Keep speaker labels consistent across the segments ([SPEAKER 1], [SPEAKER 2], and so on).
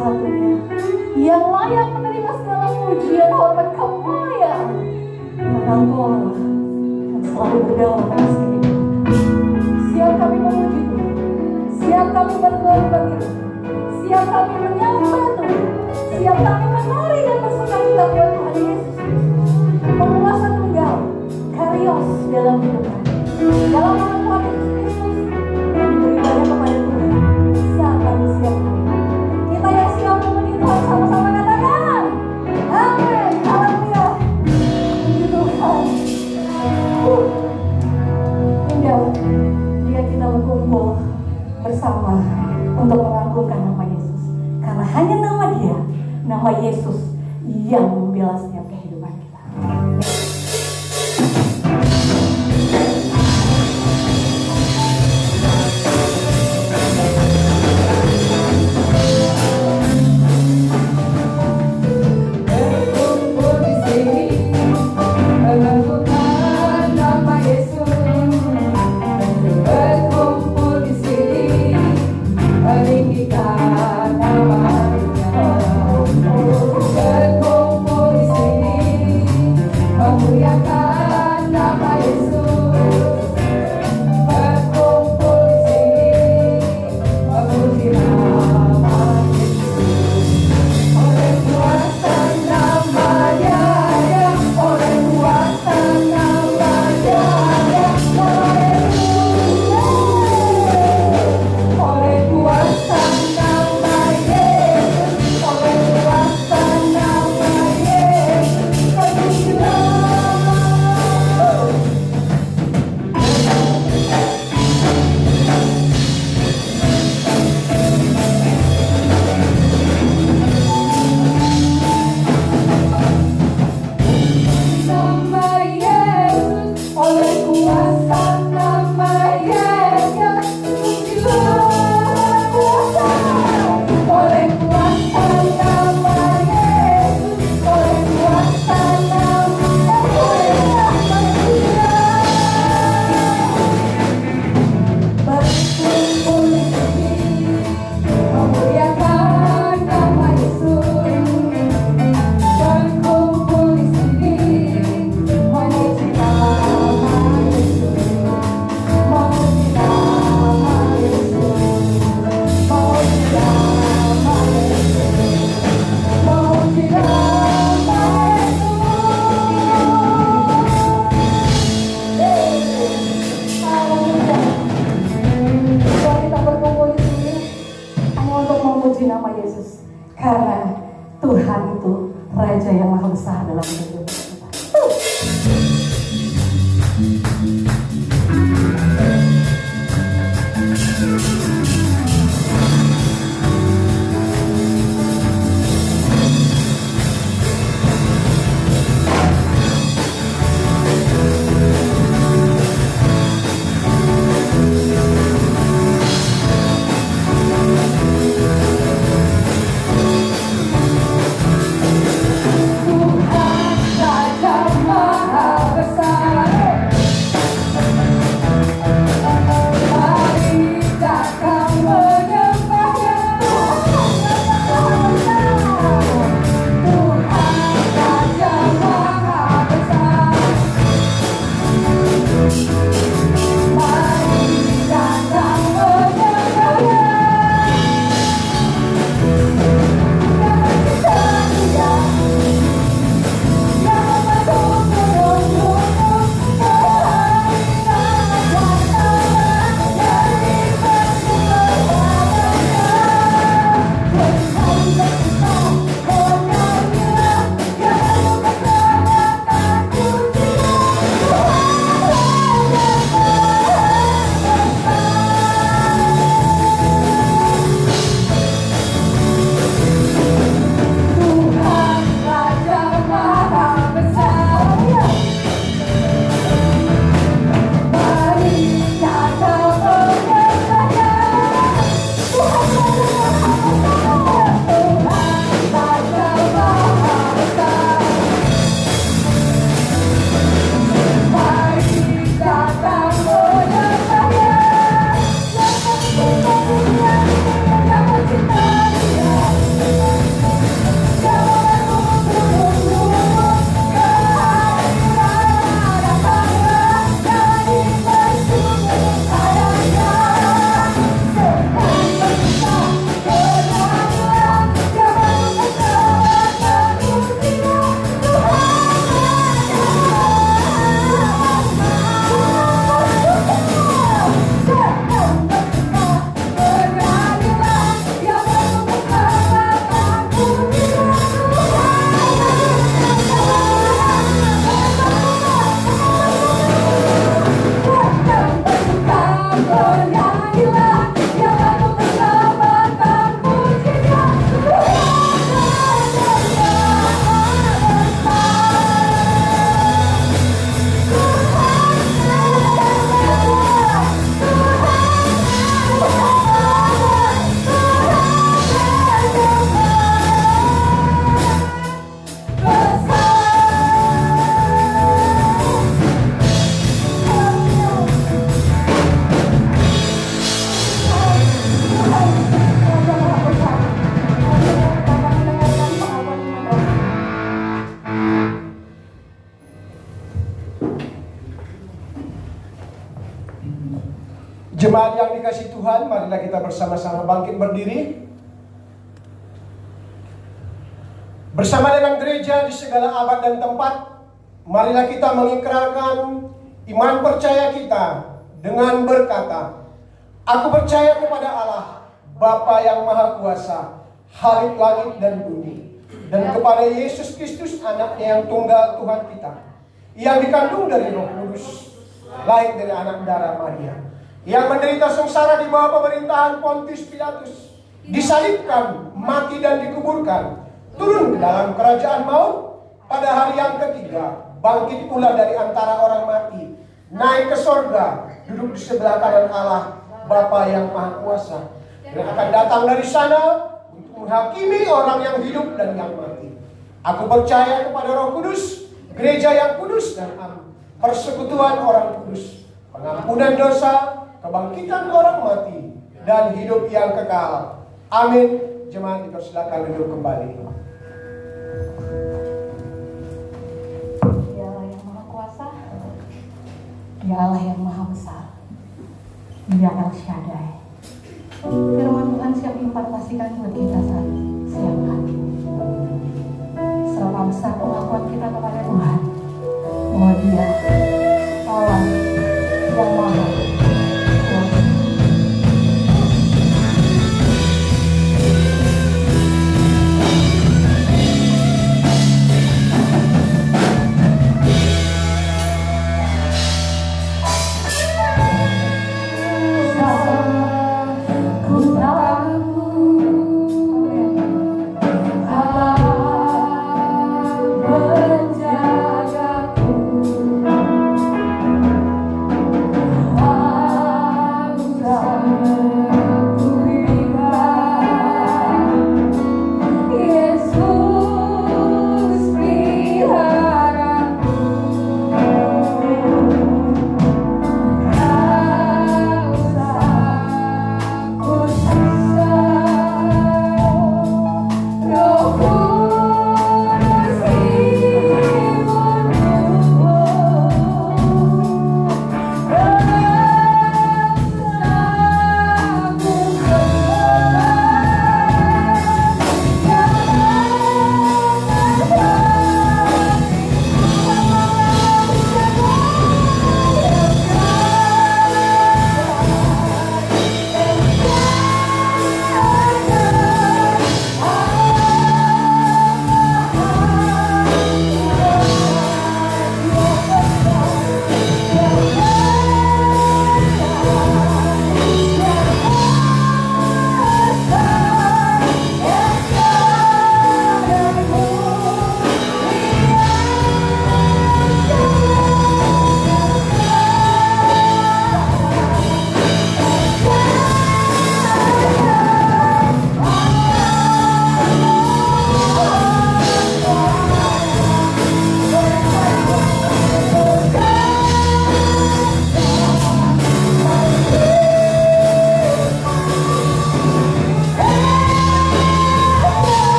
[SPEAKER 1] satu-satunya yang layak menerima segala pujian, hormat, kemuliaan. Karena Engkau Allah yang selalu berdaulat atas kehidupan. Siap kami memuji Tuhan, siap kami berdoa bagi Tuhan, siap kami menyembah Tuhan, siap kami menari dan bersukacita buat Tuhan Yesus Kristus, penguasa tunggal, Karyos dalam hidup kami. Dalam nama Tuhan Yesus Kristus, kami beribadah kepada Tuhan. Siap kami siap. Kita yang siap memuji Tuhan sama-sama katakan, amin, haleluya. Puji Tuhan. Indah, dia kita berkumpul bersama untuk mengagungkan nama Yesus. Karena hanya nama Dia, nama Yesus yang membela setiap kehidupan kita. Nama Yesus, karena Tuhan itu Raja yang Maha Besar dalam hidup kita.
[SPEAKER 2] Tuhan Jemaat yang dikasihi Tuhan, marilah kita bersama-sama bangkit berdiri. Bersama dengan gereja di segala abad dan tempat, marilah kita mengikrarkan iman percaya kita dengan berkata, aku percaya kepada Allah, Bapa yang Maha Kuasa, Khalik langit dan bumi, dan kepada Yesus Kristus, anaknya yang tunggal Tuhan kita, yang dikandung dari Roh Kudus, lahir dari anak darah Maria, yang menderita sengsara di bawah pemerintahan Pontius Pilatus, disalibkan, mati dan dikuburkan, turun ke dalam kerajaan maut, pada hari yang ketiga bangkit pula dari antara orang mati, naik ke sorga, duduk di sebelah kanan Allah Bapa yang Maha Kuasa, dan akan datang dari sana untuk menghakimi orang yang hidup dan yang mati. Aku percaya kepada Roh Kudus, gereja yang kudus dan am, persekutuan orang kudus, pengampunan dosa, kebangkitan orang mati, dan hidup yang kekal. Amin. Jemaat dipersilakan duduk kembali.
[SPEAKER 1] Dialah yang Maha Kuasa, Dialah yang Maha Besar, Dia El Shaddai. Firman Tuhan siap diimpartasikan buat kita saat siang hari. Seberapa besar pengakuan kita kepada Tuhan bahwa Dia Allah yang Maha Kuasa.
[SPEAKER 3] Oh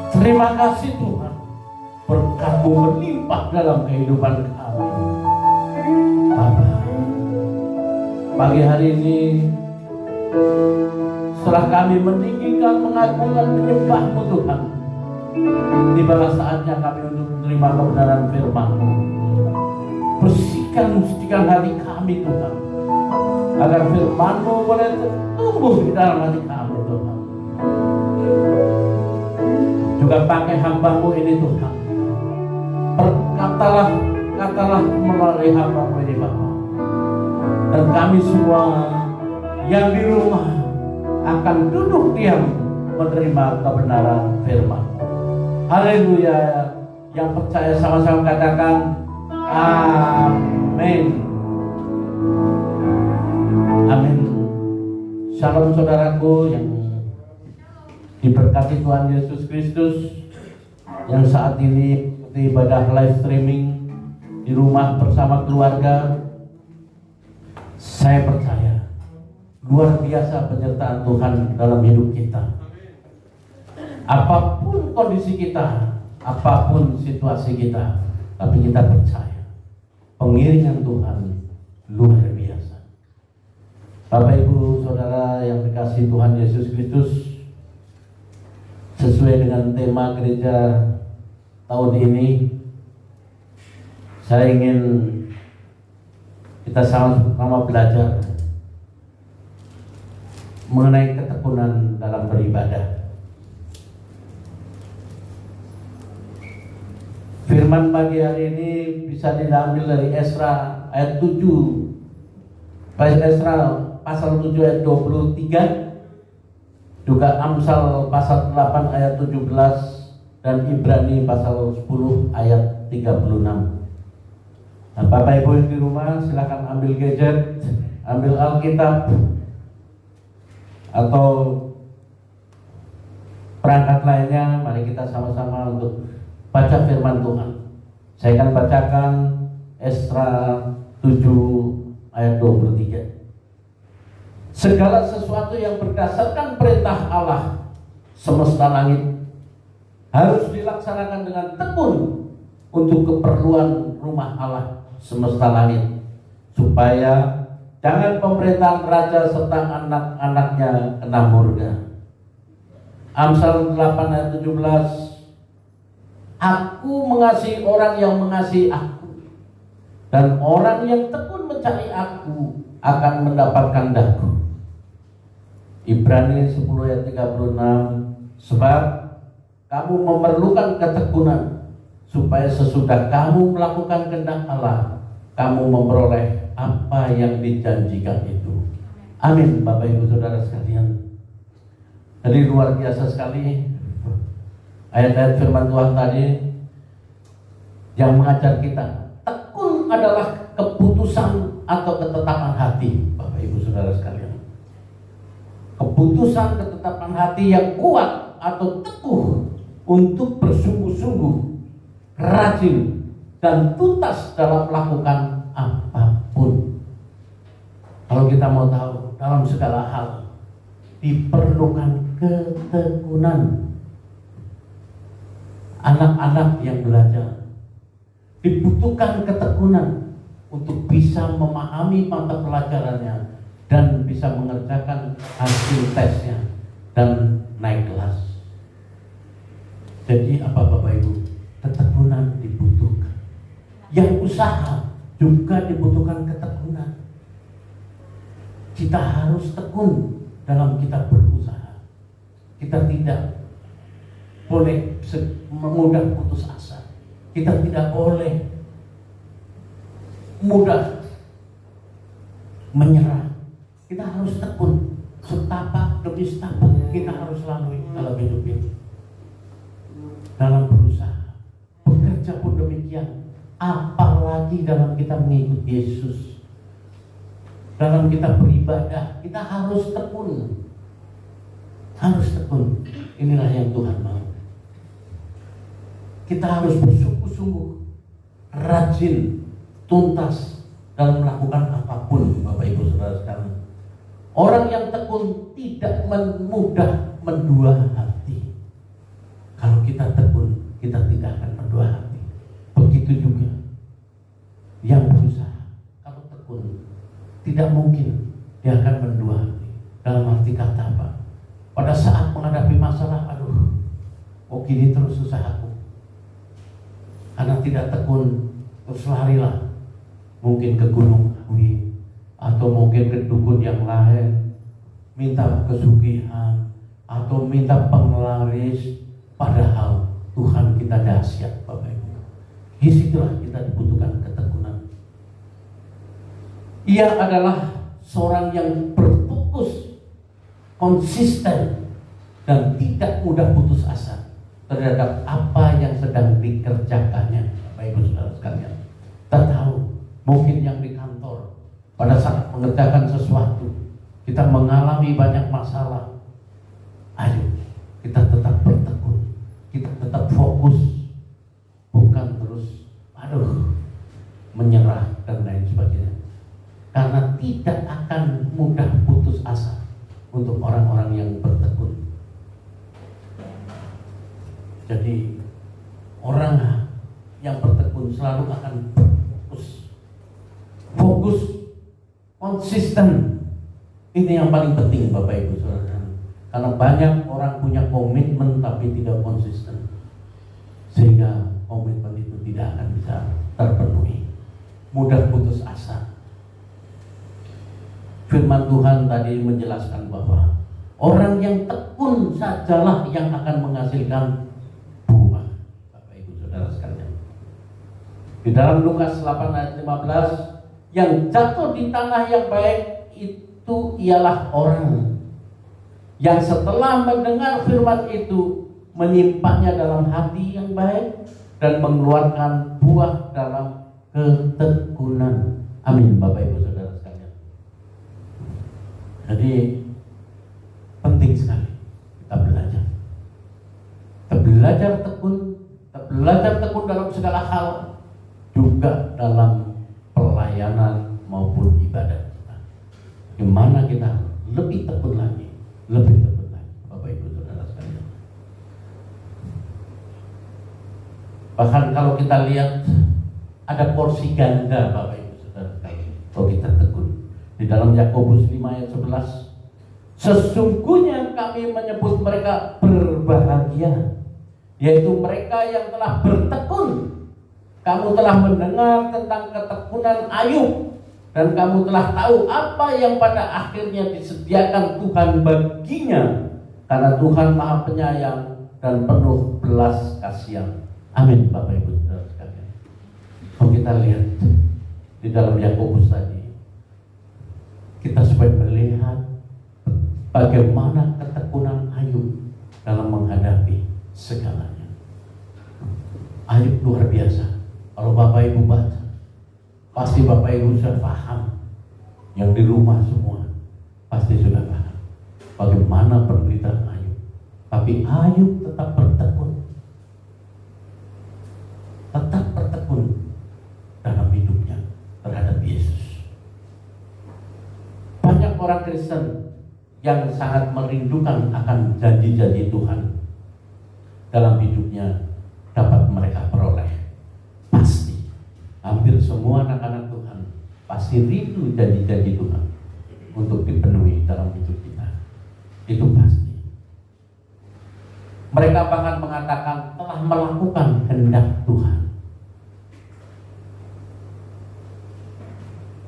[SPEAKER 3] Terima kasih Tuhan, berkat-Mu melimpah dalam kehidupan kami. Bapa, pagi hari ini setelah kami meninggikan, mengagungkan menyembah-Mu Tuhan, tibalah saatnya kami untuk menerima kebenaran firman-Mu. Bersihkan hati kami Tuhan, agar firman-Mu boleh tumbuh di dalam hati kami Tuhan. Juga pakai hamba-Mu ini Tuhan, berkatalah melalui hamba-Mu ini Bapa. Dan kami semua yang di rumah akan duduk diam menerima kebenaran firman. Haleluya. Yang percaya sama-sama katakan amin. Amin. Shalom saudaraku yang diberkati Tuhan Yesus Kristus, yang saat ini mengikuti ibadah live streaming di rumah bersama keluarga. Saya percaya luar biasa penyertaan Tuhan dalam hidup kita. Apapun kondisi kita, apapun situasi kita, tapi kita percaya pengiringan Tuhan luar biasa. Bapak Ibu Saudara yang dikasihi Tuhan Yesus Kristus, sesuai dengan tema gereja tahun ini, saya ingin kita sama-sama belajar mengenai ketekunan dalam beribadah. Firman pagi hari ini bisa diambil dari Esra ayat 7, Esra pasal 7 ayat 23, juga Amsal pasal 8 ayat 17, dan Ibrani pasal 10 ayat 36. Nah, Bapak Ibu yang di rumah silakan ambil gadget, ambil Alkitab atau perangkat lainnya. Mari kita sama-sama untuk baca firman Tuhan. Saya akan bacakan Esra 7 ayat 23. Segala sesuatu yang berdasarkan perintah Allah semesta langit harus dilaksanakan dengan tekun untuk keperluan rumah Allah semesta langit, supaya jangan pemerintahan raja serta anak-anaknya kena murka. Amsal 8 ayat 17, Aku mengasihi orang yang mengasihi aku, dan orang yang tekun mencari aku akan mendapatkan daku. Ibrani 10 ayat 36, sebab kamu memerlukan ketekunan, supaya sesudah kamu melakukan kehendak Allah, kamu memperoleh apa yang dijanjikan itu. Amin. Bapak Ibu Saudara sekalian, jadi luar biasa sekali ayat-ayat firman Tuhan tadi yang mengajar kita. Tekun adalah keputusan atau ketetapan hati, Bapak Ibu Saudara sekalian. Keputusan ketetapan hati yang kuat atau teguh untuk bersungguh-sungguh, rajin dan tuntas dalam melakukan apapun. Kalau kita mau tahu, dalam segala hal diperlukan ketekunan. Anak-anak yang belajar dibutuhkan ketekunan untuk bisa memahami mata pelajarannya dan bisa mengerjakan hasil tesnya dan naik kelas. Jadi apa Bapak Ibu? Ketekunan dibutuhkan. Yang usaha juga dibutuhkan ketekunan. Kita harus tekun dalam kita berusaha. Kita tidak boleh mudah putus asa. Kita tidak boleh mudah menyerah. Kita harus tekun. Setapak demi setapak kita harus lalui dalam hidup ini. Dalam berusaha, bekerja pun demikian. Apalagi dalam kita mengikuti Yesus, dalam kita beribadah, kita harus tekun. Harus tekun. Inilah yang Tuhan mau. Kita harus bersungguh-sungguh, rajin, tuntas dalam melakukan apapun, Bapak Ibu Saudara sekalian. Orang yang tekun tidak mudah mendua hati. Kalau kita tekun, kita tidak akan mendua hati. Begitu juga yang berusaha, kalau tekun, tidak mungkin dia akan mendua hati. Dalam arti kata apa? Pada saat menghadapi masalah, aduh, kok gini terus usahaku. Karena tidak tekun, terus larilah. Mungkin ke Gunung Kawi, atau mungkin ke dukun yang lain, minta kesugihan, atau minta penglaris. Padahal Tuhan kita dahsyat, Bapak Ibu. Disitulah kita dibutuhkan ketekunan. Ia adalah seorang yang berfokus, konsisten, dan tidak mudah putus asa terhadap apa yang sedang dikerjakannya. Bapak Ibu Saudara sekalian, kita tahu mungkin yang di kantor pada saat mengerjakan sesuatu kita mengalami banyak masalah. Ayo kita tetap bertekun, kita tetap fokus, bukan terus menyerah dan lain sebagainya. Karena tidak akan mudah putus asa untuk orang-orang yang bertekun. Jadi orang yang bertekun selalu akan fokus, konsisten. Ini yang paling penting, Bapak Ibu Saudara. Karena banyak orang punya komitmen tapi tidak konsisten, sehingga komitmen itu tidak akan bisa terpenuhi, mudah putus asa. Firman Tuhan tadi menjelaskan bahwa orang yang tekun sajalah yang akan menghasilkan buah. Bapak Ibu Saudara sekalian, di dalam Lukas 8 ayat 15, yang jatuh di tanah yang baik itu ialah orang yang setelah mendengar firman itu menyimpannya dalam hati yang baik dan mengeluarkan buah dalam ketekunan. Amin, Bapak Ibu Saudara sekalian. Jadi penting sekali kita belajar. Kita belajar tekun dalam segala hal, juga dalam pelayanan maupun ibadah kita. Bagaimana kita lebih tekun lagi, Bapak Ibu Saudara sekalian. Bahkan kalau kita lihat ada porsi ganda, Bapak Ibu Saudara sekalian, kalau kita tekun. Di dalam Yakobus 5 ayat 11, sesungguhnya kami menyebut mereka berbahagia, yaitu mereka yang telah bertekun. Kamu telah mendengar tentang ketekunan Ayub, dan kamu telah tahu apa yang pada akhirnya disediakan Tuhan baginya, karena Tuhan Maha Penyayang dan penuh belas kasihan. Amin, Bapak Ibu Saudara sekalian. Kalau kita lihat di dalam Yakobus tadi, kita supaya melihat bagaimana ketekunan Ayub dalam menghadapi segalanya. Ayub luar biasa. Kalau Bapak Ibu baca, pasti Bapak Ibu sudah paham. Yang di rumah semua pasti sudah paham bagaimana penderitaan Ayub. Tapi Ayub tetap bertekun dalam hidupnya terhadap Yesus. Banyak orang Kristen yang sangat merindukan akan janji-janji Tuhan dalam hidupnya dapat mereka peroleh. Pasti hampir semua anak-anak Tuhan pasti rindu janji-janji Tuhan untuk dipenuhi dalam hidup kita. Itu pasti. Mereka bahkan mengatakan telah melakukan kehendak Tuhan.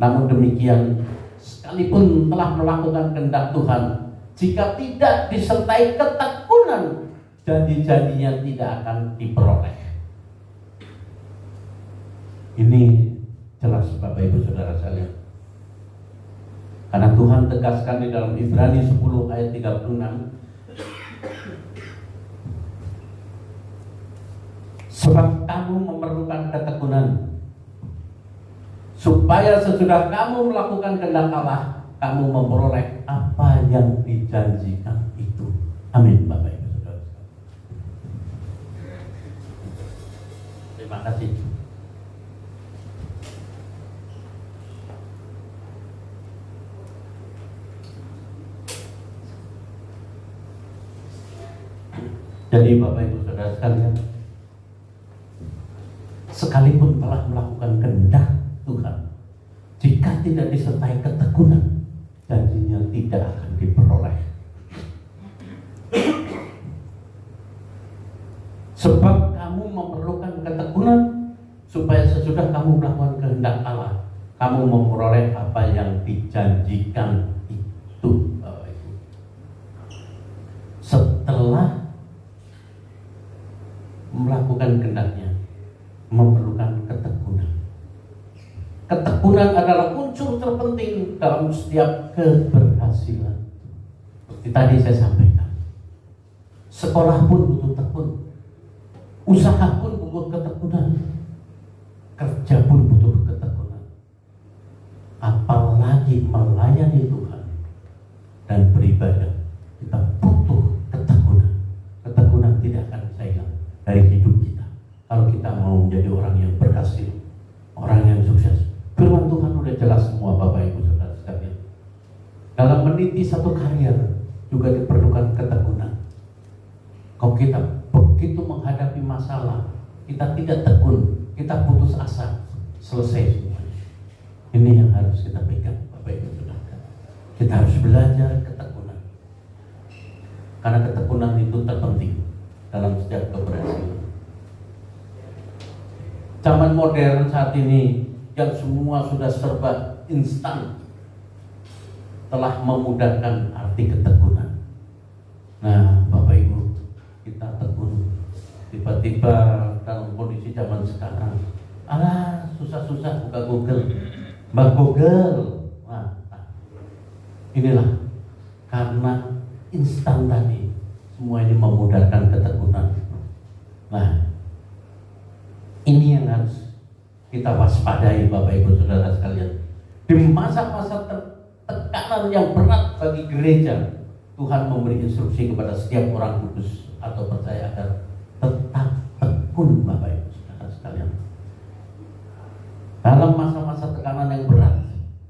[SPEAKER 3] Namun demikian, sekalipun telah melakukan kehendak Tuhan, jika tidak disertai ketekunan, janji-janjinya tidak akan diperoleh. Ini jelas, Bapak Ibu Saudara sekalian. Karena Tuhan tegaskan di dalam Ibrani 10 ayat 36, sebab kamu memerlukan ketekunan, supaya sesudah kamu melakukan kehendak Allah, kamu memperoleh apa yang dijanjikan itu. Amin, Bapak Ibu Saudara. Terima kasih. Jadi Bapak Ibu Saudara saudara sekalian, sekalipun telah melakukan kehendak Tuhan, jika tidak disertai ketekunan, janjinya tidak akan diperoleh. Sebab kamu memerlukan ketekunan supaya sesudah kamu melakukan kehendak Allah, kamu memperoleh apa yang dijanjikan itu. Setelah melakukan kehendaknya, memerlukan ketekunan. Ketekunan adalah unsur terpenting dalam setiap keberhasilan. Seperti tadi saya sampaikan, sekolah pun butuh tekun, usaha pun butuh ketekunan, kerja pun butuh ketekunan. Apalagi melayani Tuhan dan beribadah, kita butuh ketekunan. Ketekunan tidak akan bisa hilang dari hidup kita kalau kita mau menjadi orang yang berhasil, orang yang sukses. Firman Tuhan sudah jelas semua, Bapak Ibu Saudara sekalian. Dalam meniti satu karir juga diperlukan ketekunan. Kalau kita begitu menghadapi masalah, kita tidak tekun, kita putus asa, selesai semuanya. Ini yang harus kita pegang, Bapak Ibu Saudara. Kita harus belajar ketekunan, karena ketekunan itu terpenting dalam setiap keberhasilan. Zaman modern saat ini yang semua sudah serba instan telah memudahkan arti ketekunan. Nah, Bapak Ibu, kita tekun. Tiba-tiba dalam kondisi zaman sekarang, susah-susah buka Google, Mbak Google. Nah, inilah karena instan tadi, semua ini memudahkan ketekunan. Nah, ini yang harus kita waspadai, Bapak Ibu Saudara sekalian. Di masa-masa tekanan yang berat bagi gereja, Tuhan memberi instruksi kepada setiap orang kudus atau percaya agar tetap tekun, Bapak Ibu Saudara sekalian. Dalam masa-masa tekanan yang berat,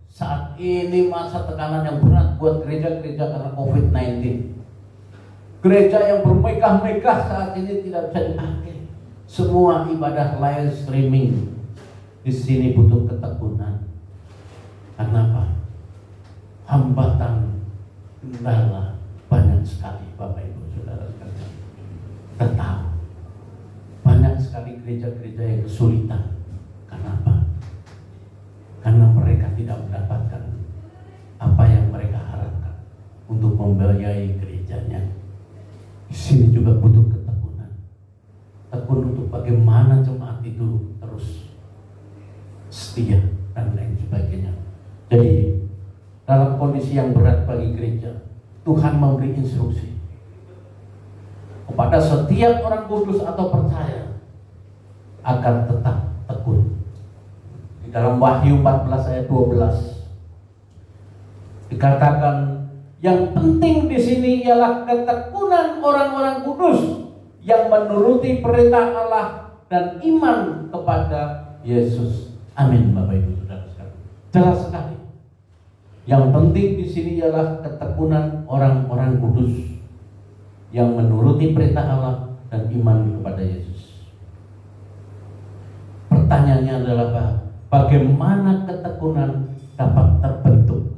[SPEAKER 3] saat ini masa tekanan yang berat buat gereja-gereja karena COVID-19. Gereja yang bermegah-megah saat ini tidak bisa dipakai. Semua ibadah live streaming. Di sini butuh ketekunan. Karena apa? Hambatan, kendala banyak sekali, Bapak Ibu Saudara sekalian. Kita tahu banyak sekali gereja-gereja yang kesulitan. Karena apa? Karena mereka tidak mendapatkan apa yang mereka harapkan untuk membiayai gerejanya. Di sini juga butuh ketekunan. Tekun untuk bagaimana jemaat itu terus setia dan lain sebagainya. Jadi dalam kondisi yang berat bagi gereja, Tuhan memberi instruksi kepada setiap orang kudus atau percaya agar tetap tekun. Di dalam Wahyu 14 ayat 12 dikatakan, yang penting di sini ialah ketekunan orang-orang kudus yang menuruti perintah Allah dan iman kepada Yesus. Amin, Bapak Ibu Saudara sekalian. Jelas sekali. Yang penting di sini ialah ketekunan orang-orang kudus yang menuruti perintah Allah dan iman kepada Yesus. Pertanyaannya adalah, bagaimana ketekunan dapat terbentuk?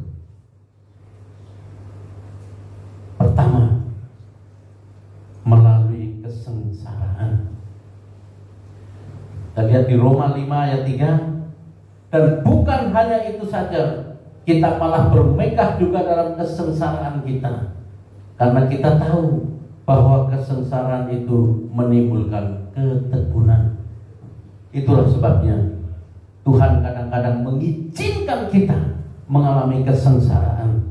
[SPEAKER 3] Pertama, melalui kesengsaraan. Kita lihat di Roma 5 ayat 3. Dan bukan hanya itu saja, kita malah bermegah juga dalam kesengsaraan kita. Karena kita tahu bahwa kesengsaraan itu menimbulkan ketekunan. Itulah sebabnya Tuhan kadang-kadang mengizinkan kita mengalami kesengsaraan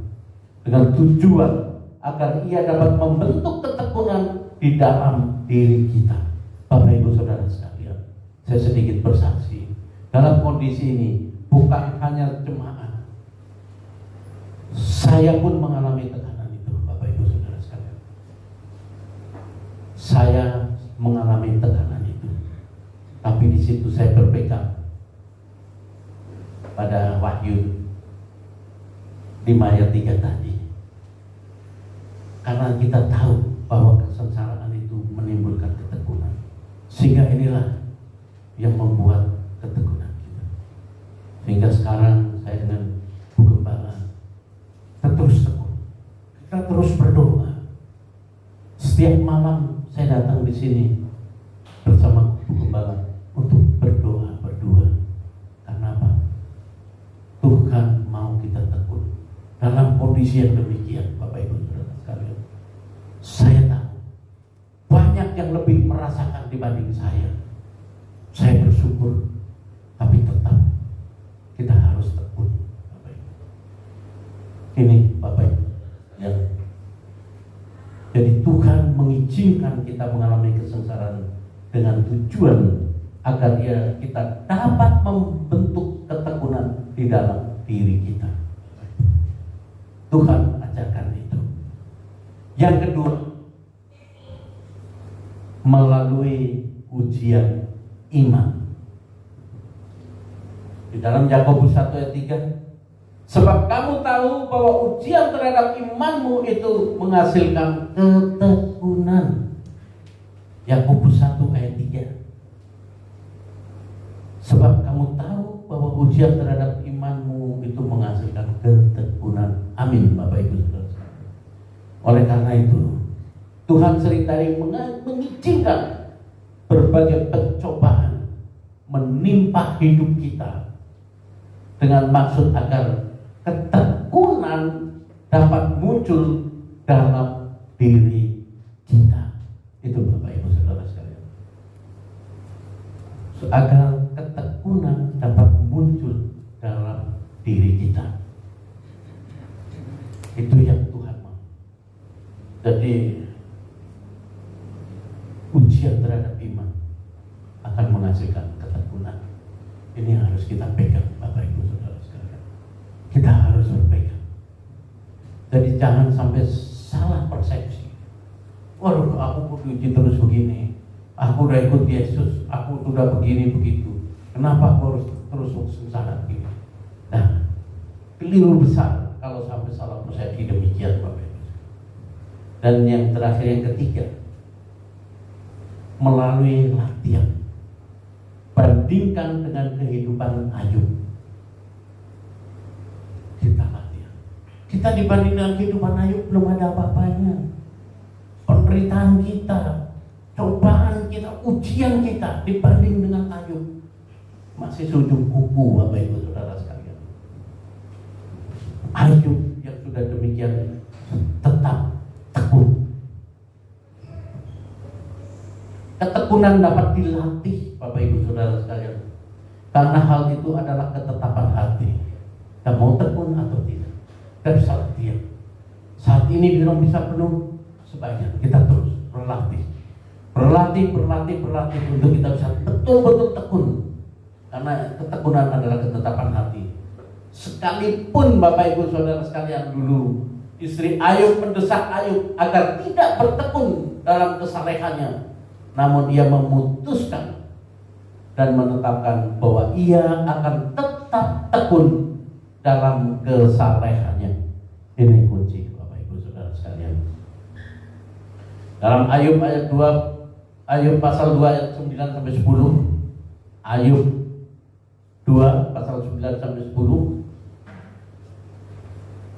[SPEAKER 3] dengan tujuan agar Ia dapat membentuk ketekunan di dalam diri kita. Bapak Ibu Saudara sekalian, saya sedikit bersaksi. Dalam kondisi ini bukan hanya jemaat, saya pun mengalami tekanan itu, Bapak Ibu Saudara sekalian. Saya mengalami tekanan itu, tapi di situ saya berpegang pada Wahyu 5 ayat 3 tadi. Karena kita tahu bahwa kesengsaraan itu menimbulkan ketekunan. Sehingga inilah yang membuat ketekunan kita. Sehingga sekarang saya dengan Bu Gembala, kita terus tekun, kita terus berdoa. Setiap malam saya datang di sini bersama Bu Gembala untuk berdoa berdua. Karena apa? Tuhan mau kita tekun dalam kondisi yang demikian, Bapak Ibu Saudara sekalian. Saya tahu banyak yang lebih merasakan dibanding saya. Saya bersyukur, tapi tetap kita harus tekun, Bapak Ibu. Ini Bapak Ibu, ya. Jadi Tuhan mengizinkan kita mengalami kesengsaraan dengan tujuan agar kita dapat membentuk ketekunan di dalam diri kita. Tuhan ajarkan itu. Yang kedua, melalui ujian iman. Di dalam Yakobus 1 ayat 3, sebab kamu tahu bahwa ujian terhadap imanmu itu menghasilkan ketekunan. Yakobus 1 ayat 3. Sebab kamu tahu bahwa ujian terhadap imanmu itu menghasilkan ketekunan. Amin, Bapak Ibu Saudara. Oleh karena itu, Tuhan seringkali mengizinkan berbagai pencobaan menimpa hidup kita dengan maksud agar ketekunan dapat muncul dalam diri kita. Itu Bapak Ibu Saudara sekalian. Agar ketekunan dapat muncul dalam diri kita. Itu yang Tuhan mau. Jadi ujian terhadap iman akan menghasilkan ketekunan. Ini harus kita pegang, Bapak Ibu Saudara sekalian. Kita harus berpegang. Jadi jangan sampai salah persepsi. Waduh, aku diuji terus begini. Aku udah ikut Yesus, aku sudah begini begitu. Kenapa aku harus terus sengsara begini? Nah, keliru besar kalau sampai salah persepsi demikian, Bapak Ibu. Dan yang terakhir, yang ketiga, melalui latihan. Bandingkan dengan kehidupan Ayub. Kita latihan. Kita dibanding dengan kehidupan Ayub belum ada apa-apanya. Penderitaan kita, cobaan kita, ujian kita dibanding dengan Ayub masih sujud kuku, Bapak Ibu Saudara sekalian. Ayub yang sudah demikian tetap tekun. Ketekunan dapat dilatih, Bapak Ibu Saudara sekalian. Karena hal itu adalah ketetapan hati. Kita mau tekun atau tidak, kita bisa latihan. Saat ini belum bisa penuh, sebaiknya kita terus berlatih untuk kita bisa betul-betul tekun. Karena ketekunan adalah ketetapan hati. Sekalipun Bapak Ibu Saudara sekalian, dulu istri Ayub mendesak Ayub agar tidak bertekun dalam kesalehannya, namun ia memutuskan dan menetapkan bahwa ia akan tetap tekun dalam kesalehannya. Ini kunci, Bapak Ibu Saudara sekalian. Dalam Ayub ayat 2, Ayub pasal 2 ayat 9 sampai 10. Ayub 2 pasal 9 sampai 10.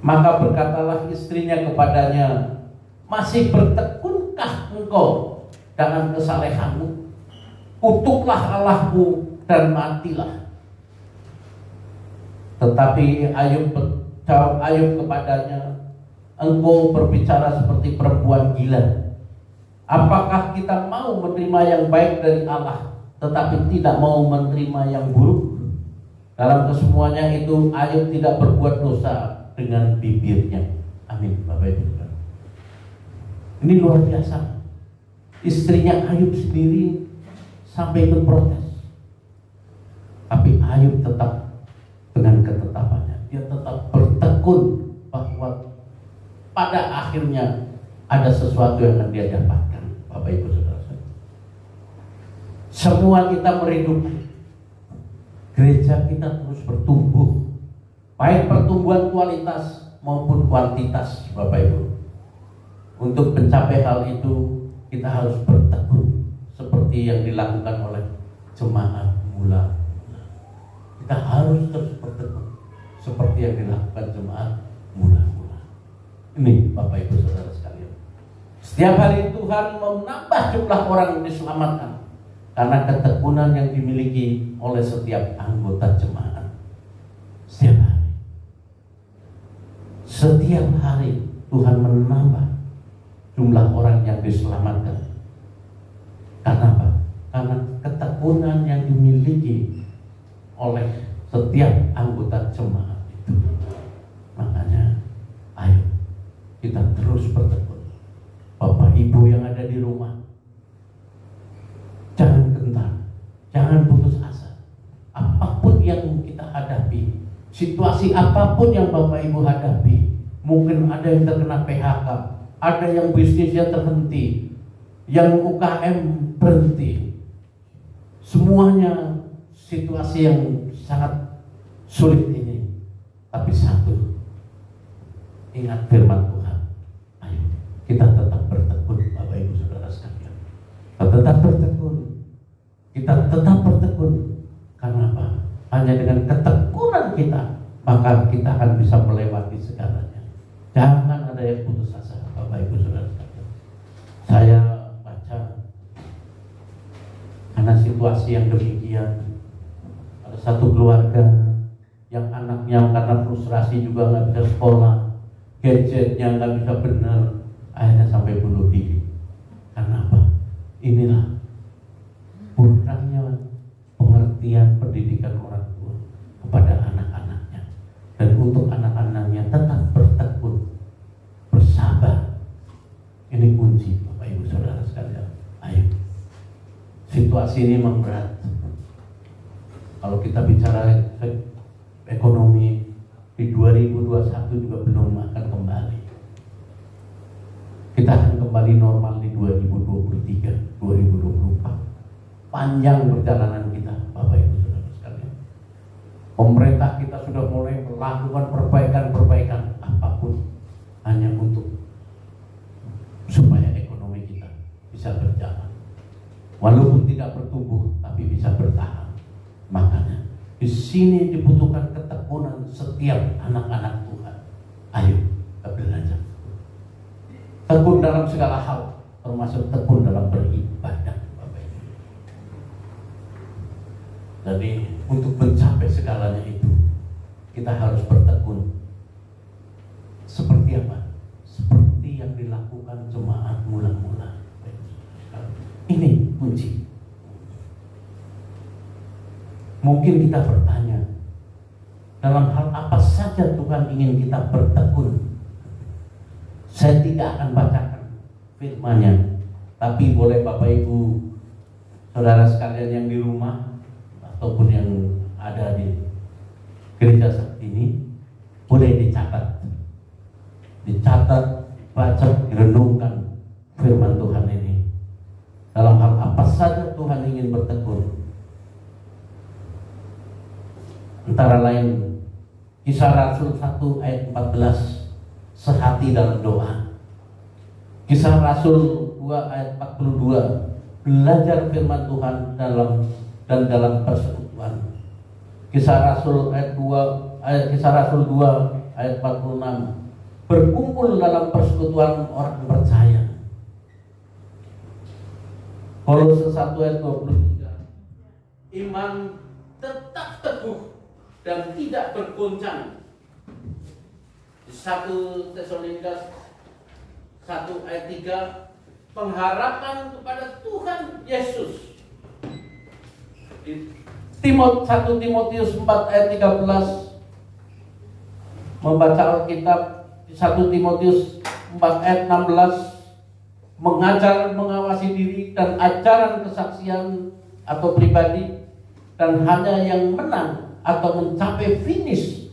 [SPEAKER 3] Maka berkatalah istrinya kepadanya, masih bertekunkah engkau dengan kesalehanmu? Kutuklah Allahmu dan matilah. Tetapi jawab Ayub kepadanya, engkau berbicara seperti perempuan gila. Apakah kita mau menerima yang baik dari Allah, tetapi tidak mau menerima yang buruk? Dalam kesemuanya itu Ayub tidak berbuat dosa dengan bibirnya. Amin, Bapak Ibu. Ini luar biasa. Istrinya Ayub sendiri sampai ikut protes, tapi Ayub tetap dengan ketetapannya. Dia tetap bertekun bahwa pada akhirnya ada sesuatu yang akan dia dapatkan, Bapak Ibu Saudara. Semua kita merindukan gereja kita terus bertumbuh, baik pertumbuhan kualitas maupun kuantitas, Bapak Ibu. Untuk mencapai hal itu, kita harus bertekun seperti yang dilakukan oleh jemaat mula. Kita harus terus bertekun seperti yang dilakukan jemaat mula-mula. Ini Bapak Ibu Saudara sekalian. Setiap hari Tuhan menambah jumlah orang yang diselamatkan karena ketekunan yang dimiliki oleh setiap anggota jemaat. Setiap hari. Setiap hari Tuhan menambah jumlah orang yang diselamatkan. Karena apa? Karena ketekunan yang dimiliki oleh setiap anggota jemaat itu. Makanya, ayo kita terus bertekun. Bapak Ibu yang ada di rumah, jangan gentar, jangan putus asa. Apapun yang kita hadapi, situasi apapun yang Bapak Ibu hadapi, mungkin ada yang terkena PHK, ada yang bisnisnya terhenti, yang UKM berhenti. Semuanya situasi yang sangat sulit ini. Tapi satu, ingat firman Tuhan. Ayo kita tetap bertekun, Bapak Ibu Saudara sekalian. Kita tetap bertekun. Kita tetap bertekun. Karena apa? Hanya dengan ketekunan kita, maka kita akan bisa melewati segalanya. Jangan ada yang putus asa, Bapak Ibu Saudara sekalian. Saya baca karena situasi yang demikian, ada satu keluarga yang anaknya karena frustrasi juga nggak bisa sekolah, gadgetnya nggak bisa benar, akhirnya sampai bunuh diri. Karena apa? Inilah kurangnya pengertian pendidikan orang tua kepada anak-anaknya. Dan untuk anak-anaknya tetap bertekun, bersabar. Ini kunci, Bapak Ibu Saudara sekalian. Ayo. Situasi ini memang berat. Kalau kita bicara ekonomi di 2021 juga belum akan kembali. Kita akan kembali normal di 2023, 2024. Panjang perjalanan kita, Bapak Ibu Saudara sekalian. Pemerintah kita sudah mulai melakukan perbaikan-perbaikan apapun hanya untuk supaya ekonomi kita bisa berjalan. Walaupun tidak bertumbuh, tapi bisa bertahan. Makanya di sini dibutuhkan ketekunan setiap anak-anak Tuhan. Ayo kita belajar. Tekun dalam segala hal, termasuk tekun dalam beribadah, Bapak Ibu. Jadi untuk mencapai segalanya itu, kita harus bertekun. Seperti apa? Seperti yang dilakukan jemaat mula-mula. Ini kunci. Mungkin kita bertanya, dalam hal apa saja Tuhan ingin kita bertekun? Saya tidak akan bacakan firman-Nya, tapi boleh Bapak Ibu Saudara sekalian yang di rumah ataupun yang ada di gereja saat ini, boleh dicatat, baca, direnungkan firman Tuhan ini. Dalam hal apa saja Tuhan ingin bertekun. Antara lain Kisah Rasul 1 ayat 14, sehati dalam doa. Kisah Rasul 2 ayat 42, belajar firman Tuhan dalam persekutuan. Kisah Rasul 2 ayat 46, berkumpul dalam persekutuan orang percaya. Kolose 1 ayat 23, iman tetap teguh dan tidak bergoncang. 1 Tesalonika 1 ayat 3, pengharapan kepada Tuhan Yesus. 1 Timotius 4 ayat 13, membaca Alkitab 1 Timotius 4 ayat 16, mengajar, mengawasi diri dan ajaran kesaksian atau pribadi, dan hanya yang menang atau mencapai finish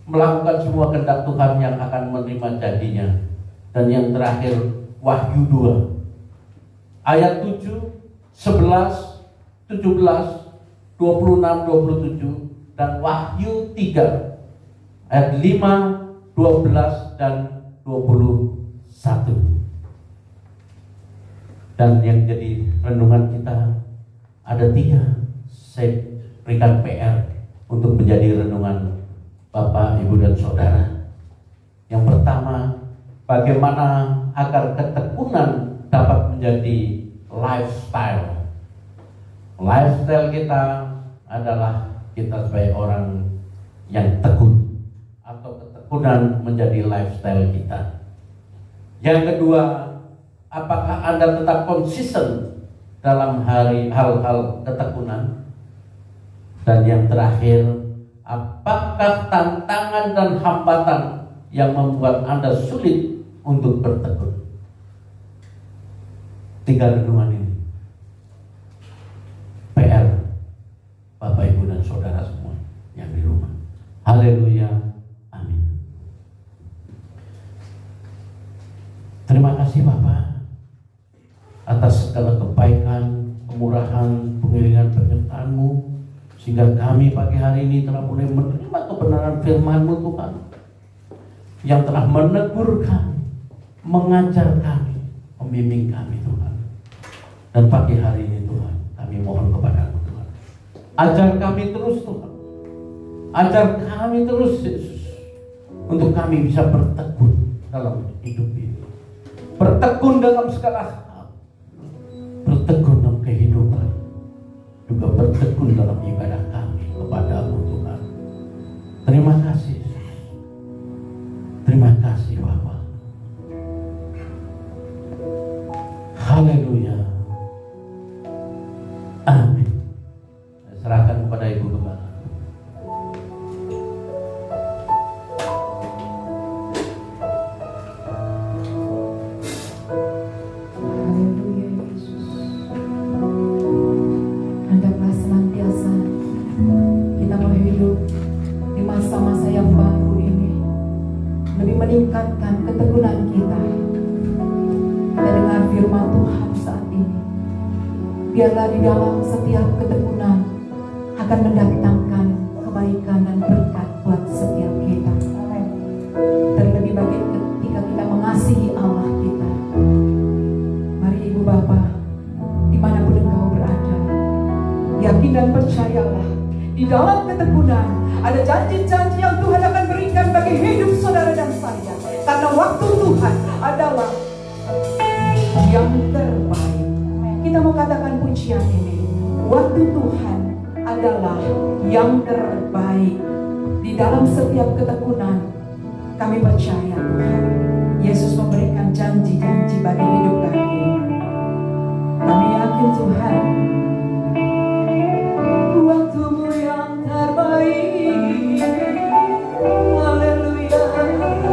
[SPEAKER 3] melakukan semua kehendak Tuhan yang akan menerima janjinya. Dan yang terakhir Wahyu 2 ayat 7, 11, 17, 26, 27, dan Wahyu 3 ayat 5, 12, dan 21. Dan yang jadi renungan kita ada 3. Saya berikan PR untuk menjadi renungan Bapak, Ibu, dan Saudara. Yang pertama, bagaimana agar ketekunan dapat menjadi lifestyle. Lifestyle kita adalah kita sebagai orang yang tekun, atau ketekunan menjadi lifestyle kita. Yang kedua, apakah Anda tetap konsisten dalam hal-hal ketekunan? Dan yang terakhir, apakah tantangan dan hambatan yang membuat Anda sulit untuk bertekun? 3 renungan ini PR Bapak, Ibu, dan Saudara semua yang di rumah. Haleluya, amin. Terima kasih Bapak atas segala kebaikan, kemurahan, pengiringan penyertaan-Mu, sehingga kami pagi hari ini telah boleh menerima kebenaran firman-Mu Tuhan, yang telah menegur kami, mengajar kami, membimbing kami Tuhan. Dan pagi hari ini Tuhan, kami mohon kepada-Mu Tuhan, ajar kami terus Tuhan, ajar kami terus Yesus, untuk kami bisa bertekun dalam hidup ini, bertekun dalam segala hal, bertekun dalam kehidupan, juga bertekun dalam ibadah kami kepada-Mu Tuhan. Terima kasih Yesus. Terima kasih Bapa. Haleluya, amin. Saya serahkan kepada Ibu Gembala.
[SPEAKER 1] Meningkatkan ketekunan kita. Kita dengar firman Tuhan saat ini. Biarlah di dalam setiap ketekunan akan mendatangkan kebaikan dan berkat buat setiap kita. Terlebih bagi ketika kita mengasihi Allah kita. Mari Ibu Bapa, dimanapun engkau berada, yakin dan percayalah, di dalam ketekunan ada janji-janji yang Tuhan akan berikan bagi hidup saudara dan saya. Karena waktu Tuhan adalah yang terbaik. Kita mau katakan pujian ini. Waktu Tuhan adalah yang terbaik. Di dalam setiap ketekunan, kami percaya Tuhan, Yesus memberikan janji-janji bagi hidup kami. Kami yakin Tuhan, waktu-Mu yang terbaik. Haleluya, haleluya.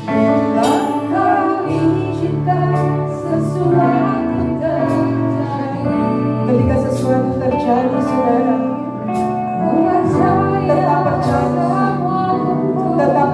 [SPEAKER 1] Bila Kau izinkan sesuatu terjadi, ketika sesuatu terjadi, saudara, tetap percaya, tetap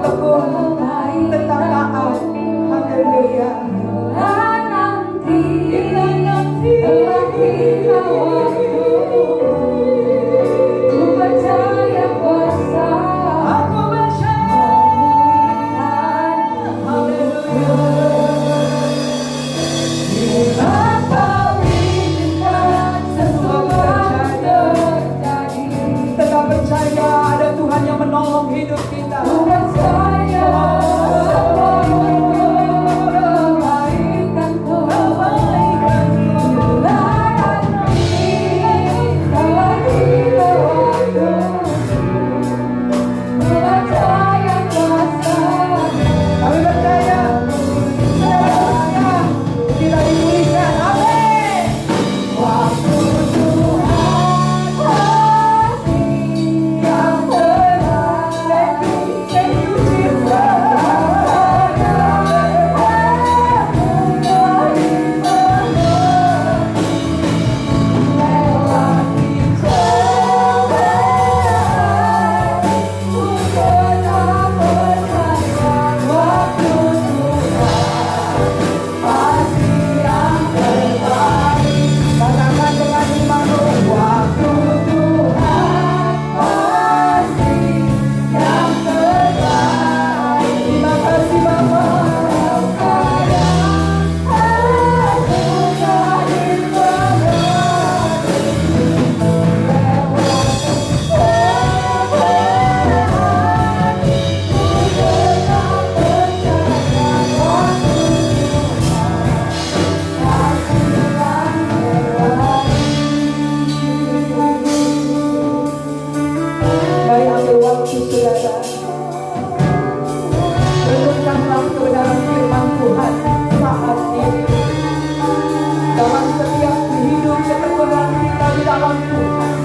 [SPEAKER 4] firman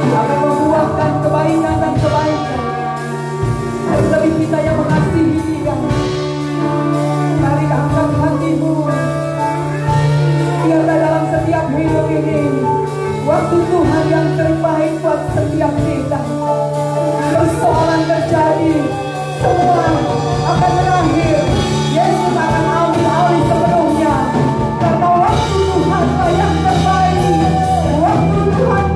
[SPEAKER 4] Tuhan akan membuahkan kebaikan dan kebaikan. Terlebih kita yang mengasihi Dia, mari angkat hatimu. Biarlah dalam setiap hidup ini waktu Tuhan yang terbaik buat setiap kita. Persoalan terjadi, semua akan berakhir. Yesus akan ambil alih sepenuhnya. Karena waktu Tuhan yang terbaik, waktu Tuhan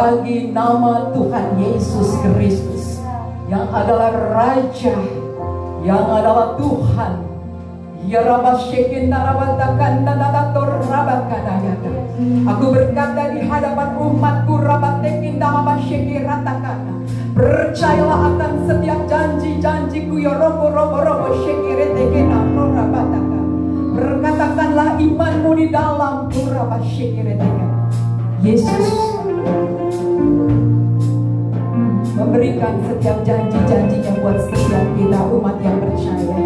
[SPEAKER 4] bagi nama Tuhan Yesus Kristus yang adalah Raja, yang adalah Tuhan. Ya aku berkata di hadapan umatku, percayalah akan setiap janji-janjiku. Berkatakanlah imanmu di dalam Yesus memberikan setiap janji-janjinya buat setiap kita umat yang percaya.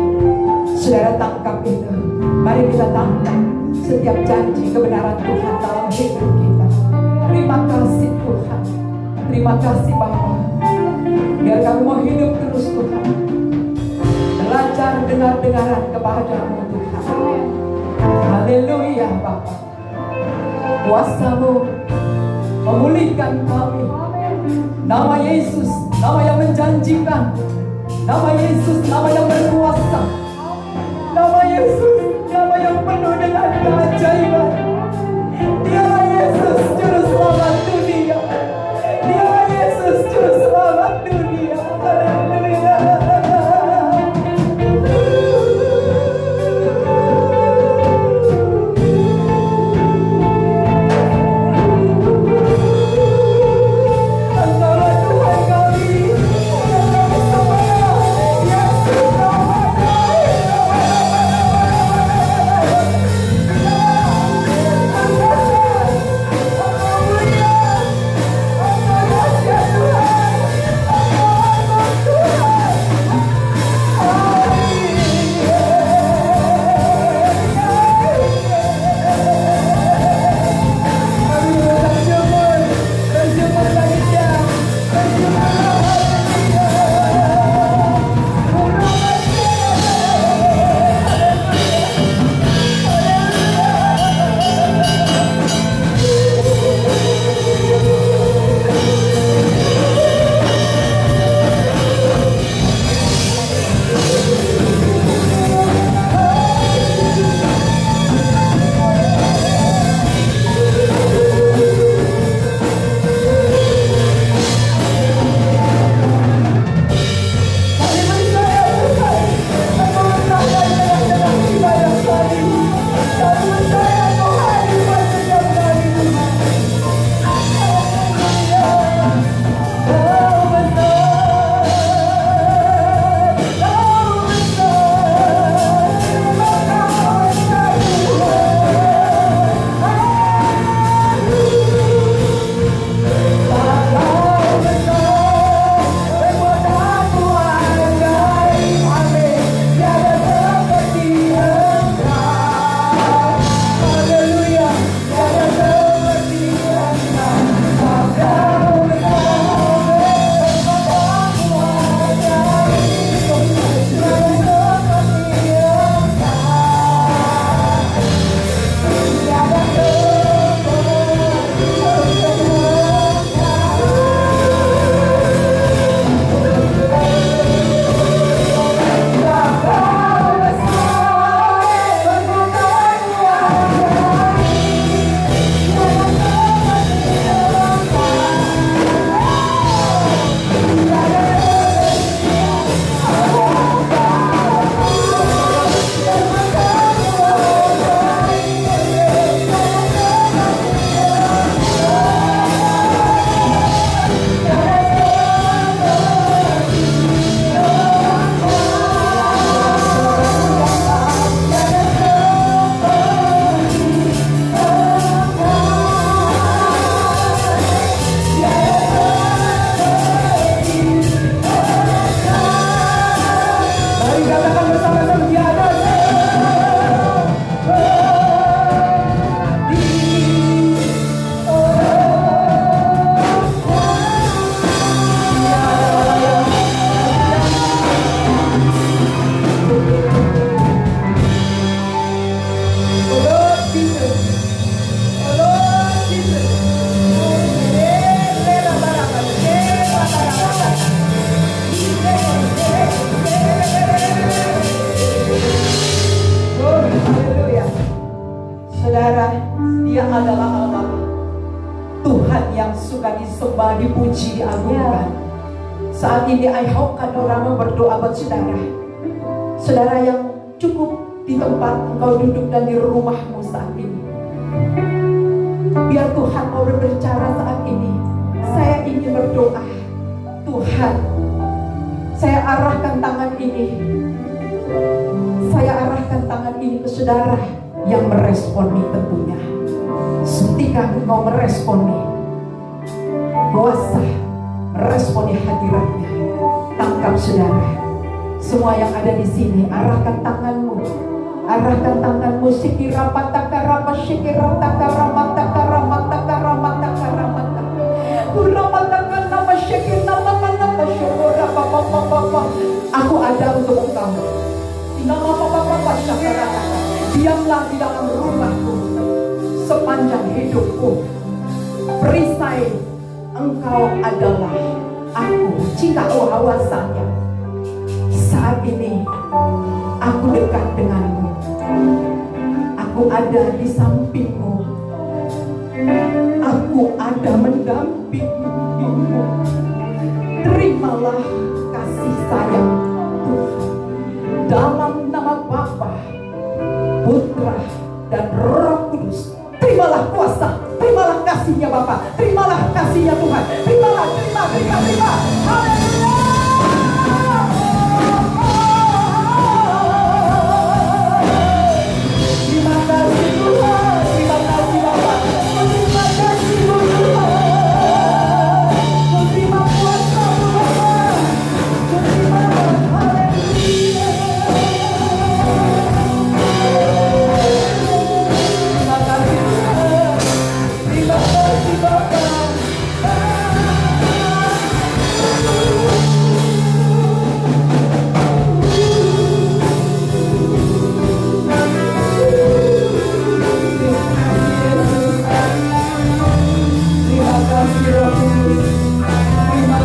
[SPEAKER 4] Saudara, tangkap itu. Mari kita tangkap setiap janji kebenaran Tuhan dalam hidup kita. Terima kasih Tuhan. Terima kasih Bapa. Biar kami mau hidup terus Tuhan, belajar dengar-dengaran kepada-Mu Tuhan. Haleluya Bapa. Kuasa-Mu memulihkan kami. Nama Yesus, nama yang menjanjikan. Nama Yesus, nama yang berkuasa. Nama Yesus, nama yang penuh dengan keajaiban. Dialah Yesus, juru selamat dunia. Dialah Yesus, juru selamat dunia. Haleluya. sembah, dipuji, diagungkan. Saat ini I hope Kadorama berdoa buat saudara. Saudara yang cukup di tempat engkau duduk dan di rumahmu saat ini. Biar Tuhan mau berbicara saat ini. Saya ingin berdoa. Tuhan, saya arahkan tangan ini. Saya arahkan tangan ini ke saudara yang meresponi tentunya. Ketika engkau meresponi, kuasa meresponi hadiratnya. Tangkap saudara. Semua yang ada di sini, arahkan tanganmu. Arahkan tanganmu. Sikirapatakarapa, sikirapatakaramatakaramatakaramatakaramataka. Uramatakaramat, sikirapatakaramat, syukurapapapapapa. Aku ada untuk engkau. Diamlah di dalam rumahku sepanjang hidupku. Perisai, engkau adalah aku. Jika hawasannya saat ini aku dekat denganmu, aku ada di sampingmu, aku ada mendampingimu. Terimalah kasih sayang Tuhan dalam nama Bapa, Putra, dan Roh Kudus. Terimalah kuasa, terimalah kasihnya Bapa, terimalah kasihnya Tuhan, terimalah, terima. Haleluya. Terima kasih Tuhan, terima kasih Bapa, terima kasih Tuhan, terima kuasa Tuhan, terima haleluya. Terima kasih Tuhan, terima kasih Bapa. Terima kasih Roh Kudus, terima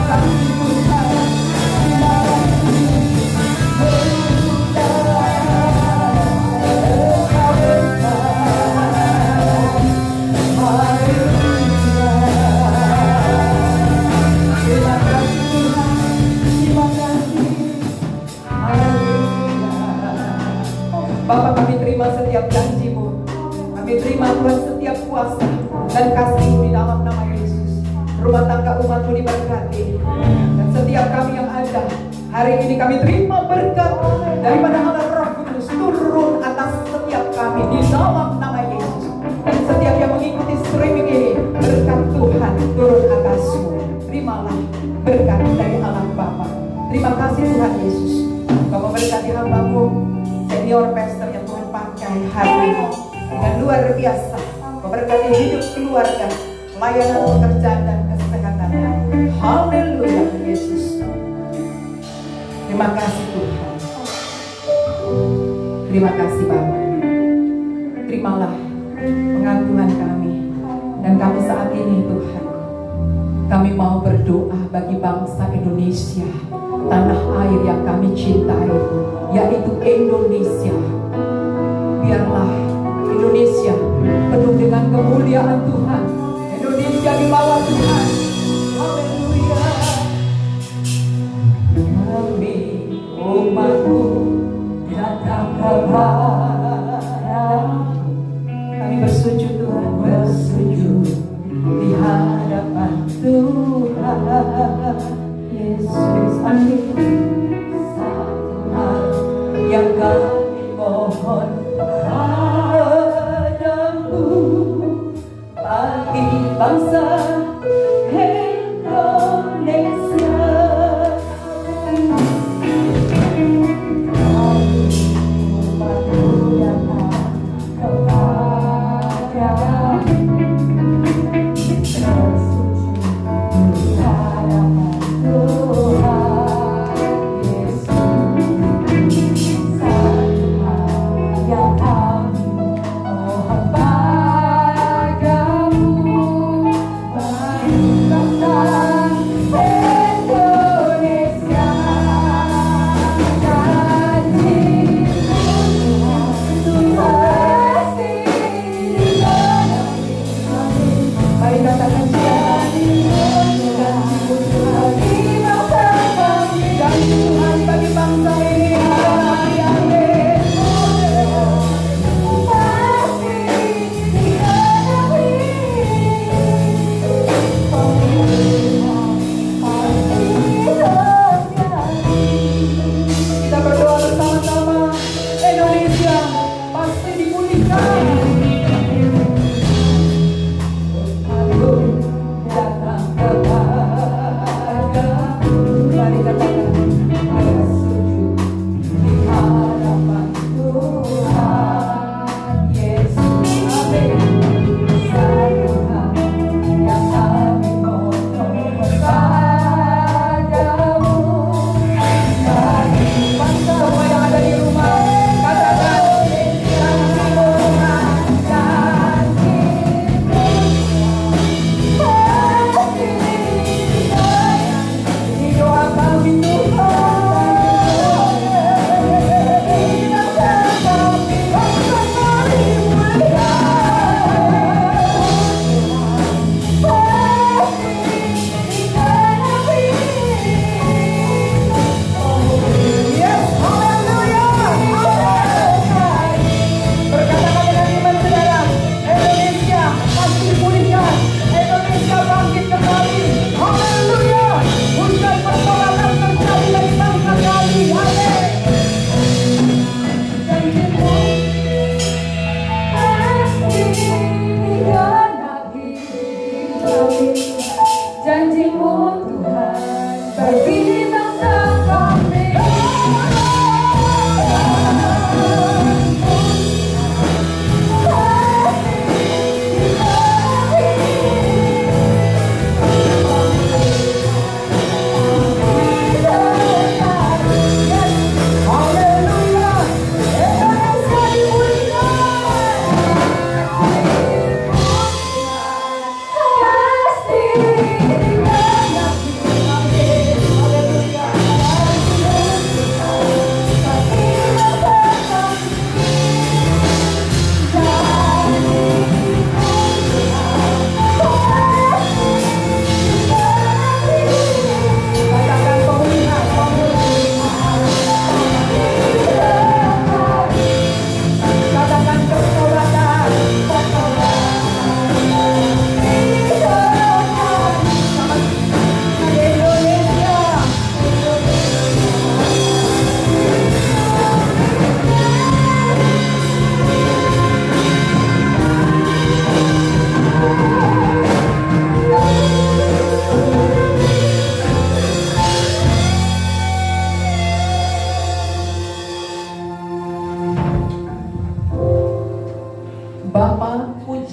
[SPEAKER 4] kasih Tuhan, terima Bapak, kami terima setiap janji-Mu. Kami terima Tuhan setiap kuasa dan kasih-Mu di dalam nama Yesus. Rumah tangga umat-Mu diberkati. Dan setiap kami yang ada hari ini, kami terima berkat daripada Allah Roh Kudus turun atas setiap kami di dalam nama Yesus. Dan setiap yang mengikuti streaming ini, berkat Tuhan turun atasmu. Terimalah berkat dari Allah Bapa. Terima kasih Tuhan Yesus. Kau memberkati hamba-Mu senior pastor yang Tuhan pakai hari ini dengan luar biasa. Memberkati hidup keluarga, layanan pekerjaan dan kesehatan. Haleluya Yesus. Terima kasih Tuhan. Terima kasih Bapa. Terimalah pengagungan kami. Dan kami saat ini Tuhan, kami mau berdoa bagi bangsa Indonesia, tanah air yang kami cintai, yaitu Indonesia. Biarlah Indonesia penuh dengan kemuliaan Tuhan. Indonesia di bawah Tuhan. Haleluya. Kami umat-Mu datang kepadamu. Kami bersujud Tuhan, bersujud di hadapan Tuhan Yesus. Amin. Yang kami mohon padamu bagi bangsa Indonesia. Umat-Mu datang kepadamu, bersujud di hadapan Tuhan Yesus.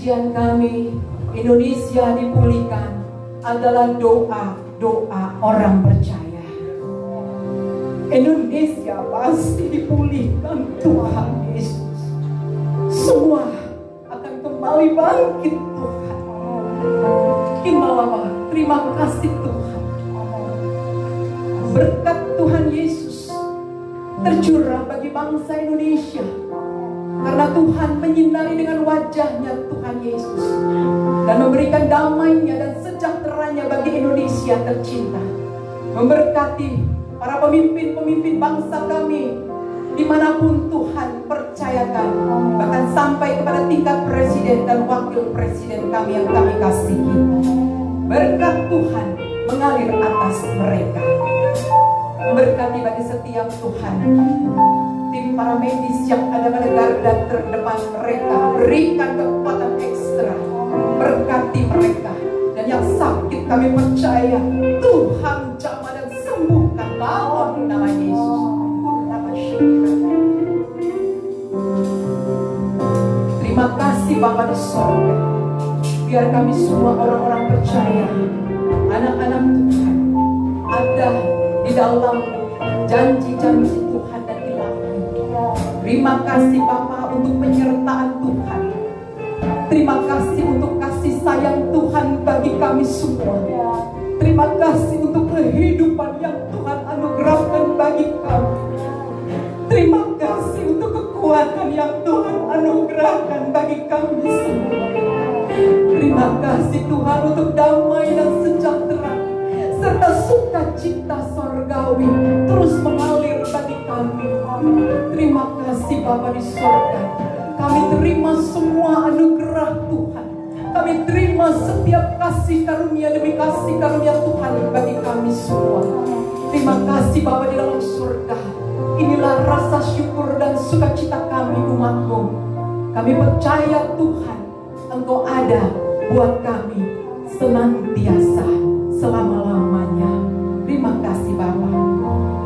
[SPEAKER 4] pujian kami, Indonesia dipulihkan adalah doa orang percaya. Indonesia pasti dipulihkan Tuhan Yesus. Semua akan kembali bangkit Tuhan. Kinalama, terima kasih Tuhan. Berkat Tuhan Yesus tercurah bagi bangsa Indonesia. Karena Tuhan menyinari dengan wajahnya Tuhan Yesus. Dan memberikan damainya dan sejahteranya bagi Indonesia tercinta. Memberkati para pemimpin-pemimpin bangsa kami dimanapun Tuhan percayakan. Bahkan sampai kepada tingkat presiden dan wakil presiden kami yang kami kasihi. Berkat Tuhan mengalir atas mereka. Berkati bagi setiap Tuhan tim para medis yang ada pada garda terdepan mereka, berikan kekuatan ekstra, berkati mereka. Dan yang sakit kami percaya Tuhan jamah dan sembuhkan dalam nama Yesus. Terima kasih Bapa di sorga. Biar kami semua orang-orang percaya, anak-anak Tuhan ada di dalam janji-janji Tuhan dan ilahi. Terima kasih Bapa untuk penyertaan Tuhan. Terima kasih untuk kasih sayang Tuhan bagi kami semua. Terima kasih untuk kehidupan yang Tuhan anugerahkan bagi kami. Terima kasih untuk kekuatan yang Tuhan anugerahkan bagi kami semua. Terima kasih Tuhan untuk damai dan sejahtera serta sukacita sorgawi terus mengalir bagi kami. Terima kasih Bapa di sorga. Kami terima semua anugerah Tuhan. Kami terima setiap kasih karunia demi kasih karunia Tuhan bagi kami semua. Terima kasih Bapa di dalam surga. Inilah rasa syukur dan sukacita kami umat-Mu. Kami percaya Tuhan, Engkau ada buat kami senantiasa selama-lamanya. Terima kasih Bapa.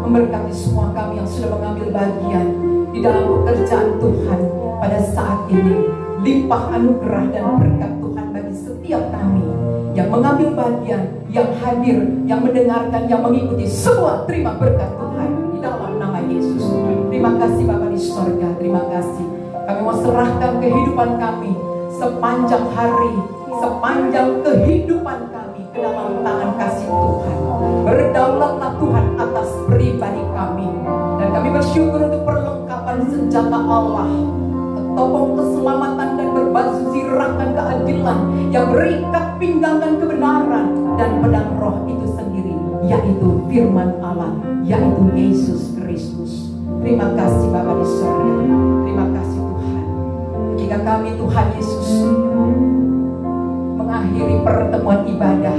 [SPEAKER 4] Memberkati semua kami yang sudah mengambil bagian di dalam pekerjaan Tuhan pada saat ini. Limpah anugerah dan berkat Tuhan bagi setiap kami yang mengambil bagian, yang hadir, yang mendengarkan, yang mengikuti. Semua terima berkat Tuhan di dalam nama Yesus. Terima kasih Bapa di sorga. Terima kasih. Kami mau serahkan kehidupan kami sepanjang hari, sepanjang kehidupan kami ke dalam tangan kasih Tuhan. Berdaulatlah Tuhan atas pribadi kami. Dan kami bersyukur untuk perlengkapan senjata Allah, topeng keselamatan dan berbaju zirahkan keadilan, yang berikat pinggangan kebenaran, dan pedang roh itu sendiri, yaitu firman Allah, yaitu Yesus Kristus. Terima kasih Bapa di surga. Terima kasih Tuhan. Jika kami Tuhan Yesus mengakhiri pertemuan ibadah,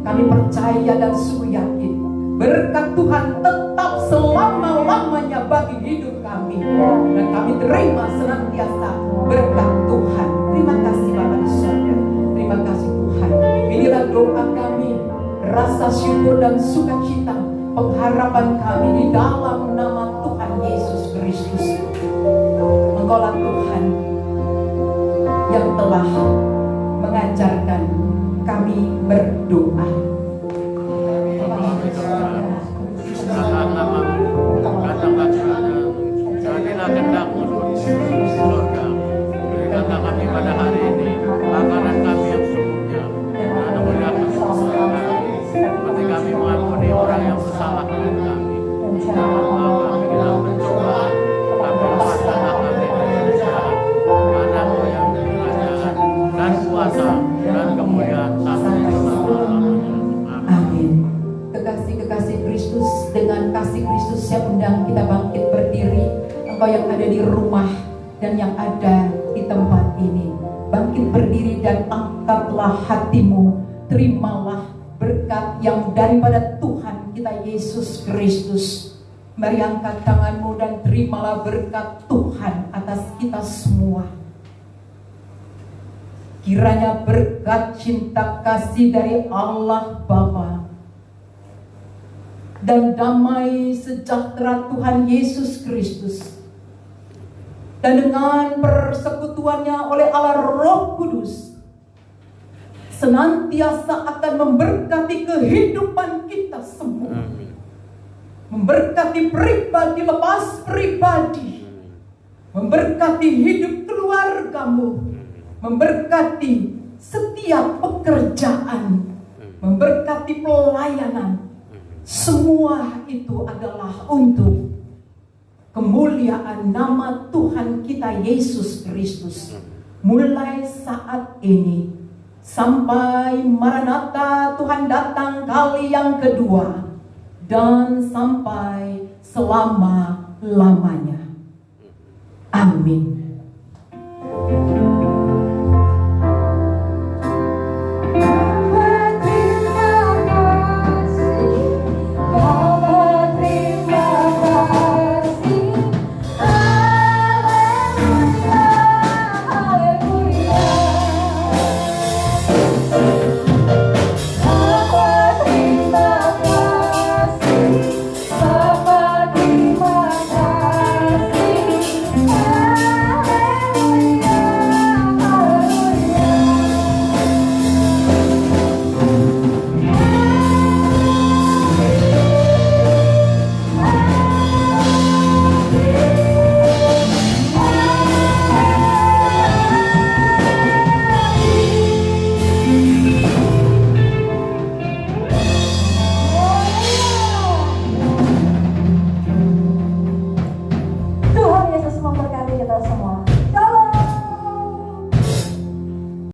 [SPEAKER 4] kami percaya dan sungguh yakin berkat Tuhan tetap selama-lamanya bagi hidup kami. Dan kami terima senantiasa berkat Tuhan. Terima kasih Bapa di surga. Terima kasih Tuhan. Inilah doa kami, rasa syukur dan sukacita, pengharapan kami di dalam nama Tuhan Yesus Kristus. Engkaulah Tuhan yang telah mengajarkan kami berdoa.
[SPEAKER 3] Jadilah kehendak-Mu di surga. Berikanlah kami pada hari ini makanan kami yang secukupnya, dan ampunilah seperti kami mengampuni orang yang bersalah kepada kami. Jangan bawa kami ke dalam pencobaan, tapi lepaskanlah kami dari jahat. Karena-Mu yang kerajaan dan kuasa dan kemuliaan sampai selama-lamanya.
[SPEAKER 4] Amin. Kekasih-kekasih Kristus, dengan kasih Kristus yang undang kita bangkit berdiri. Engkau yang ada di rumah dan yang ada di tempat ini, bangkit berdiri dan angkatlah hatimu. Terimalah berkat yang daripada Tuhan kita Yesus Kristus. Mari angkat tanganmu dan terimalah berkat Tuhan atas kita semua. Kiranya berkat cinta kasih dari Allah Bapa dan damai sejahtera Tuhan Yesus Kristus dan dengan persekutuannya oleh Allah Roh Kudus senantiasa akan memberkati kehidupan kita semua. Memberkati pribadi lepas pribadi, memberkati hidup keluargamu, memberkati setiap pekerjaan, memberkati pelayanan. Semua itu adalah untuk kemuliaan nama Tuhan kita Yesus Kristus. Mulai saat ini sampai Maranatha Tuhan datang kali yang kedua, dan sampai selama-lamanya. Amin.